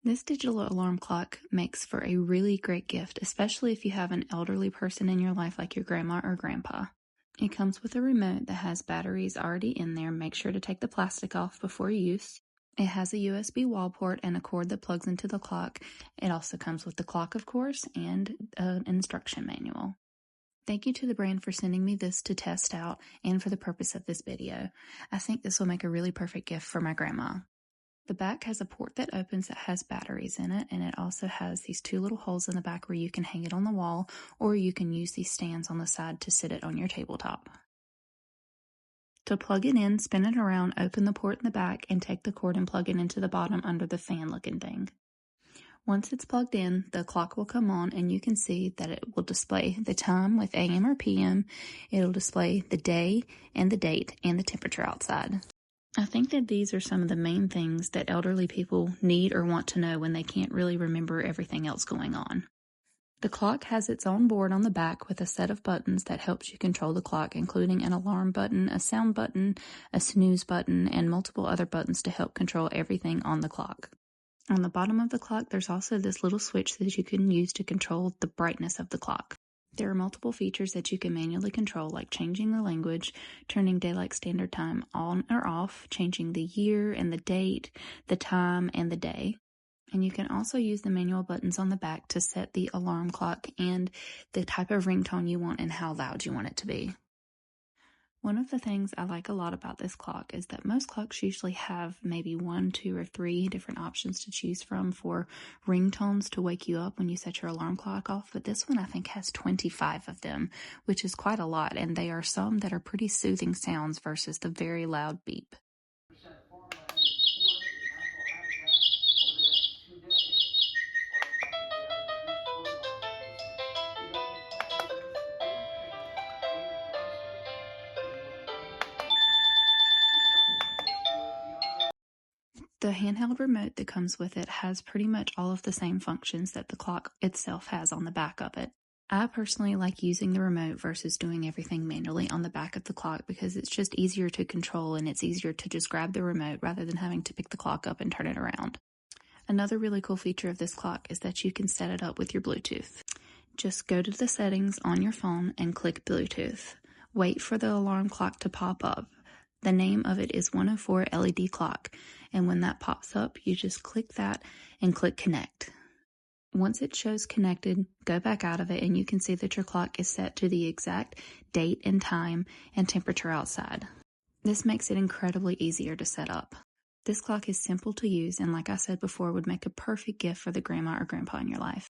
This digital alarm clock makes for a really great gift, especially if you have an elderly person in your life like your grandma or grandpa. It comes with a remote that has batteries already in there. Make sure to take the plastic off before use. It has a USB wall port and a cord that plugs into the clock. It also comes with the clock, of course, and an instruction manual. Thank you to the brand for sending me this to test out and for the purpose of this video. I think this will make a really perfect gift for my grandma. The back has a port that opens that has batteries in it, and it also has these two little holes in the back where you can hang it on the wall, or you can use these stands on the side to sit it on your tabletop. To plug it in, spin it around, open the port in the back, and take the cord and plug it into the bottom under the fan looking thing. Once it's plugged in, the clock will come on and you can see that it will display the time with AM or PM. It'll display the day and the date and the temperature outside. I think that these are some of the main things that elderly people need or want to know when they can't really remember everything else going on. The clock has its own board on the back with a set of buttons that helps you control the clock, including an alarm button, a sound button, a snooze button, and multiple other buttons to help control everything on the clock. On the bottom of the clock, there's also this little switch that you can use to control the brightness of the clock. There are multiple features that you can manually control, like changing the language, turning daylight standard time on or off, changing the year and the date, the time, and the day. And you can also use the manual buttons on the back to set the alarm clock and the type of ringtone you want and how loud you want it to be. One of the things I like a lot about this clock is that most clocks usually have maybe 1, 2, or 3 different options to choose from for ringtones to wake you up when you set your alarm clock off, but this one I think has 25 of them, which is quite a lot, and they are some that are pretty soothing sounds versus the very loud beep. The handheld remote that comes with it has pretty much all of the same functions that the clock itself has on the back of it. I personally like using the remote versus doing everything manually on the back of the clock because it's just easier to control and it's easier to just grab the remote rather than having to pick the clock up and turn it around. Another really cool feature of this clock is that you can set it up with your Bluetooth. Just go to the settings on your phone and click Bluetooth. Wait for the alarm clock to pop up. The name of it is 104 LED clock, and when that pops up, you just click that and click connect. Once it shows connected, go back out of it and you can see that your clock is set to the exact date and time and temperature outside. This makes it incredibly easier to set up. This clock is simple to use and like I said before, would make a perfect gift for the grandma or grandpa in your life.